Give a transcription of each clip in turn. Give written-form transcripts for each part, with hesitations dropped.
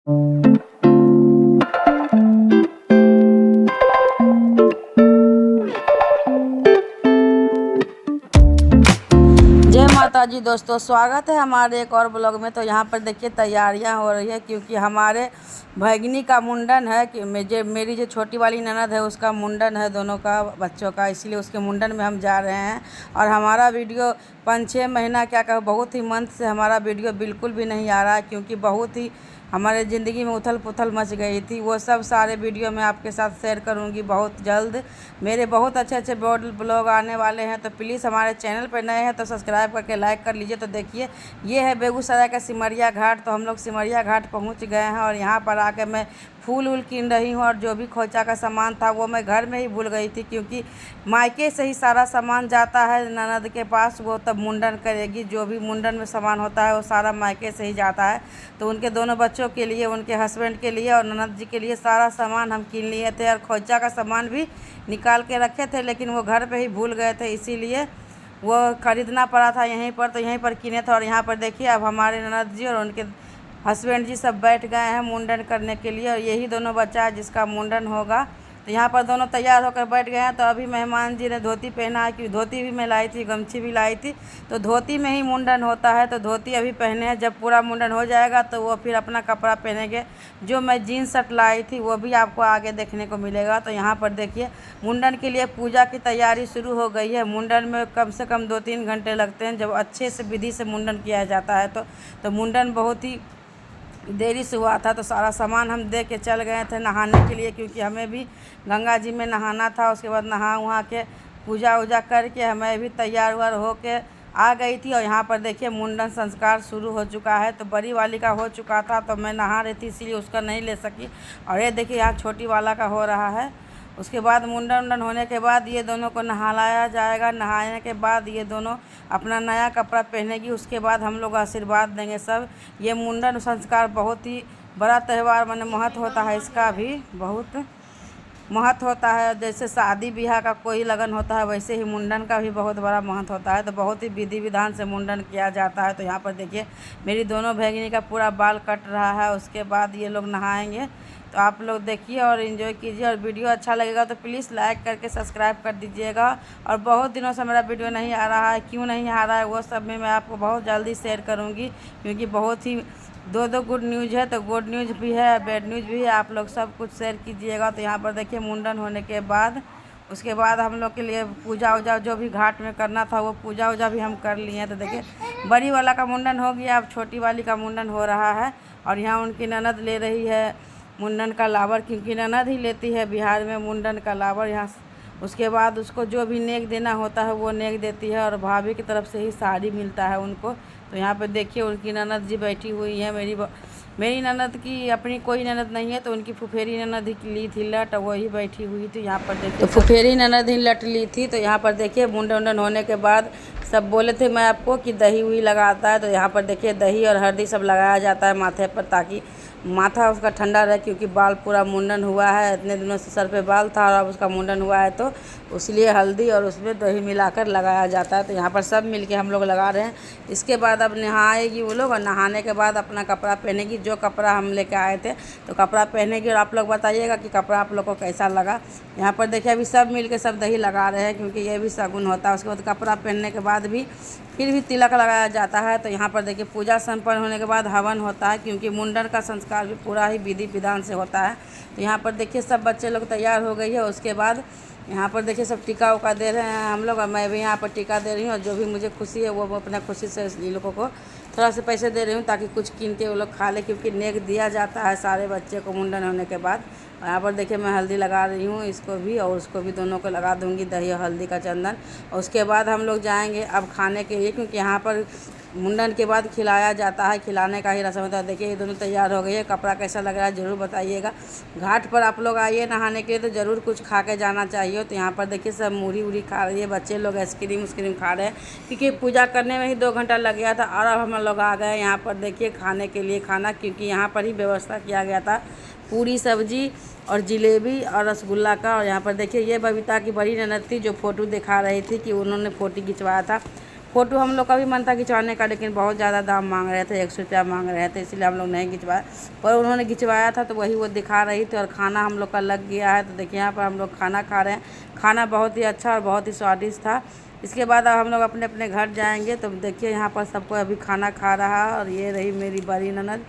जय माता जी दोस्तों, स्वागत है हमारे एक और ब्लॉग में। तो यहाँ पर देखिए तैयारियाँ हो रही है क्योंकि हमारे भगिनी का मुंडन है कि मेरी जो छोटी वाली ननद है उसका मुंडन है, दोनों का बच्चों का, इसलिए उसके मुंडन में हम जा रहे हैं। और हमारा वीडियो 5-6 महीना क्या कहो, बहुत ही मंथ से हमारा वीडियो बिल्कुल भी नहीं आ रहा है क्योंकि बहुत ही हमारे ज़िंदगी में उथल पुथल मच गई थी। वो सब सारे वीडियो मैं आपके साथ शेयर करूंगी बहुत जल्द। मेरे बहुत अच्छे अच्छे ब्लॉग आने वाले हैं, तो प्लीज़ हमारे चैनल पर नए हैं तो सब्सक्राइब करके लाइक कर लीजिए। तो देखिए ये है बेगूसराय का सिमरिया घाट। तो हम लोग सिमरिया घाट पहुंच गए हैं और यहाँ पर आके मैं फूल वूल कीन रही हूँ और जो भी खोचा का सामान था वो मैं घर में ही भूल गई थी क्योंकि मायके से ही सारा सामान जाता है ननद के पास। वो तब मुंडन करेगी, जो भी मुंडन में सामान होता है वो सारा मायके से ही जाता है। तो उनके दोनों बच्चों के लिए, उनके हस्बैंड के लिए और ननद जी के लिए सारा सामान हम कीन लिए थे और खोचा का सामान भी निकाल के रखे थे, लेकिन वो घर पे ही भूल गए थे, इसीलिए वो ख़रीदना पड़ा था यहीं पर। तो यहीं पर किने थे। और यहाँ पर देखिए अब हमारे ननद जी और उनके हस्बैंड जी सब बैठ गए हैं मुंडन करने के लिए। और यही दोनों बच्चा है जिसका मुंडन होगा। तो यहाँ पर दोनों तैयार होकर बैठ गए हैं। तो अभी मेहमान जी ने धोती पहना है, क्योंकि धोती भी मैं लाई थी, गमछी भी लाई थी। तो धोती में ही मुंडन होता है, तो धोती अभी पहने हैं। जब पूरा मुंडन हो जाएगा तो वो फिर अपना कपड़ा पहनेंगे। जो मैं जीन्स शर्ट लाई थी वो भी आपको आगे देखने को मिलेगा। तो यहाँ पर देखिए मुंडन के लिए पूजा की तैयारी शुरू हो गई है। मुंडन में कम से कम 2-3 घंटे लगते हैं जब अच्छे से विधि से मुंडन किया जाता है। तो मुंडन बहुत ही देरी से हुआ था। तो सारा सामान हम दे के चल गए थे नहाने के लिए, क्योंकि हमें भी गंगा जी में नहाना था। उसके बाद नहा वहाँ के पूजा वूजा करके हमें भी तैयार व्यार हो के आ गई थी। और यहाँ पर देखिए मुंडन संस्कार शुरू हो चुका है। तो बड़ी वाली का हो चुका था, तो मैं नहा रही थी इसीलिए उसका नहीं ले सकी। और ये देखिए यहाँ छोटी वाला का हो रहा है। उसके बाद मुंडन होने के बाद ये दोनों को नहलाया जाएगा। नहाने के बाद ये दोनों अपना नया कपड़ा पहनेगी। उसके बाद हम लोग आशीर्वाद देंगे सब। ये मुंडन संस्कार बहुत ही बड़ा त्यौहार, माने महत्व होता है, इसका भी बहुत महत्व होता है। जैसे शादी ब्याह का कोई लगन होता है वैसे ही मुंडन का भी बहुत बड़ा महत्व होता है। तो बहुत ही विधि विधान से मुंडन किया जाता है। तो यहाँ पर देखिए मेरी दोनों भगिनी का पूरा बाल कट रहा है। उसके बाद ये लोग नहाएंगे। तो आप लोग देखिए और इन्जॉय कीजिए। और वीडियो अच्छा लगेगा तो प्लीज़ लाइक करके सब्सक्राइब कर दीजिएगा। और बहुत दिनों से मेरा वीडियो नहीं आ रहा है, क्यों नहीं आ रहा है वो सब में मैं आपको बहुत जल्दी शेयर करूँगी, क्योंकि बहुत ही दो गुड न्यूज़ है। तो गुड न्यूज़ भी है, बैड न्यूज़ भी है, आप लोग सब कुछ शेयर कीजिएगा। तो यहाँ पर देखिए मुंडन होने के बाद उसके बाद हम लोग के लिए पूजा वूजा जो भी घाट में करना था वो पूजा वूजा भी हम कर लिए हैं। तो देखिए बड़ी वाला का मुंडन हो गया, अब छोटी वाली का मुंडन हो रहा है। और यहाँ उनकी ननद ले रही है मुंडन का लावर, क्योंकि ननद ही लेती है बिहार में मुंडन का लावर यहाँ। उसके बाद उसको जो भी नेक देना होता है वो नेक देती है और भाभी की तरफ से ही साड़ी मिलता है उनको। तो यहाँ पर देखिए उनकी ननद जी बैठी हुई है। मेरी ननद की अपनी कोई ननद नहीं है, तो उनकी फुफेरी ननद ही ली थी लट, वही बैठी हुई थी। यहाँ पर देखिए तो फुफेरी ननद ही लट ली थी। तो यहाँ पर देखिए मुंडन होने के बाद सब बोले थे मैं आपको कि दही हुई लगाता है। तो यहाँ पर देखिए दही और हल्दी सब लगाया जाता है माथे पर, ताकि माथा उसका ठंडा रहे, क्योंकि बाल पूरा मुंडन हुआ है, इतने दिनों से सर पे बाल था और अब उसका मुंडन हुआ है, तो इसलिए हल्दी और उसमें दही मिलाकर लगाया जाता है। तो यहाँ पर सब मिलके हम लोग लगा रहे हैं। इसके बाद अब नहाएगी वो लोग और नहाने के बाद अपना कपड़ा पहनेगी, जो कपड़ा हम लेके आए थे तो कपड़ा पहनेगी। और आप लोग बताइएगा कि कपड़ा आप लोग को कैसा लगा। यहाँ पर देखिए अभी सब मिल के सब दही लगा रहे हैं, क्योंकि ये भी शगुन होता है। उसके बाद कपड़ा पहनने के बाद भी फिर भी तिलक लगाया जाता है। तो यहाँ पर देखिए पूजा संपन्न होने के बाद हवन होता है, क्योंकि मुंडन का संस्कार भी पूरा ही विधि विधान से होता है। तो यहाँ पर देखिए सब बच्चे लोग तैयार हो गई है। उसके बाद यहाँ पर देखिए सब टीका उका दे रहे हैं हम लोग, और मैं भी यहाँ पर टीका दे रही हूँ। और जो भी मुझे खुशी है वो अपना खुशी से इन लोगों को थोड़ा से पैसे दे रही हूँ, ताकि कुछ कीन के वो लोग खा ले, क्योंकि नेक दिया जाता है सारे बच्चे को मुंडन होने के बाद। और यहाँ पर देखिए मैं हल्दी लगा रही हूँ, इसको भी और उसको भी, दोनों को लगा दूँगी दही और हल्दी का चंदन। और उसके बाद हम लोग जाएंगे अब खाने के लिए, क्योंकि यहाँ पर मुंडन के बाद खिलाया जाता है, खिलाने का ही रस्म होता है। देखिए ये दोनों तैयार हो गई है। कपड़ा कैसा लग रहा है ज़रूर बताइएगा। घाट पर आप लोग आइए नहाने के लिए तो ज़रूर कुछ खा के जाना चाहिए। तो यहाँ पर देखिए सब मूढ़ी वूढ़ी खा रही है, बच्चे लोग आइसक्रीम उस्क्रीम खा रहे हैं, क्योंकि पूजा करने में ही 2 घंटा लग गया था। और अब हम लोग आ गए यहाँ पर देखिए खाने के लिए खाना, क्योंकि यहाँ पर ही व्यवस्था किया गया था पूरी सब्जी और जिलेबी और रसगुल्ला का। और यहाँ पर देखिए ये बबीता की बड़ी ननद थी जो फ़ोटो दिखा रही थी कि उन्होंने फ़ोटो खिंचवाया था। फ़ोटो हम लोग का भी मन था खिंचवाने का, लेकिन बहुत ज़्यादा दाम मांग रहे थे, 100 रुपया मांग रहे थे, इसलिए हम लोग नहीं खिंचवाए। पर उन्होंने खिंचवाया था तो वही वो दिखा रही थी। और खाना हम लोग का लग गया है, तो देखिए यहाँ पर हम लोग खाना खा रहे हैं। खाना बहुत ही अच्छा और बहुत ही स्वादिष्ट था। इसके बाद अब हम लोग अपने अपने घर जाएंगे। तो देखिए यहाँ पर सबको अभी खाना खा रहा है। और ये रही मेरी बड़ी ननद,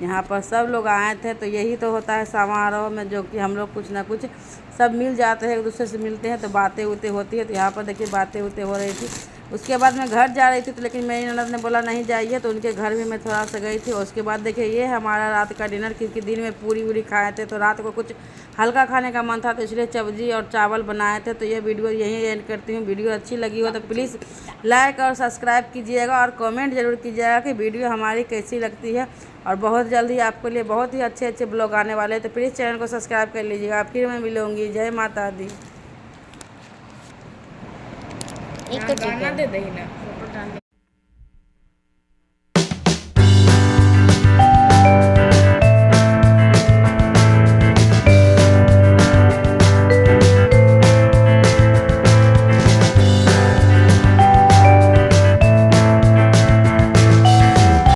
यहाँ पर सब लोग आए थे। तो यही तो होता है समारोह में, जो कि हम लोग कुछ ना कुछ सब मिल जाते हैं, एक दूसरे से मिलते हैं तो बातें उतें होती है। तो यहाँ पर देखिए बातें उतें हो रही थी। उसके बाद मैं घर जा रही थी, तो लेकिन मेरी ननद ने बोला नहीं जाइए, तो उनके घर भी मैं थोड़ा सा गई थी। और उसके बाद देखिए ये हमारा रात का डिनर, क्योंकि दिन में पूरी वूरी खाए थे, तो रात को कुछ हल्का खाने का मन था, तो इसलिए सब्जी और चावल बनाए थे। तो ये वीडियो यहीं एंड करती हूँ। वीडियो अच्छी लगी हो तो प्लीज़ लाइक और सब्सक्राइब कीजिएगा और कमेंट ज़रूर कीजिएगा कि वीडियो हमारी कैसी लगती है। और बहुत जल्दी आपके लिए बहुत ही अच्छे अच्छे ब्लॉग आने वाले हैं, तो प्लीज़ चैनल को सब्सक्राइब कर लीजिएगा। फिर मैं मिलूँगी। जय माता दी। एक तो गाना दे दही ना।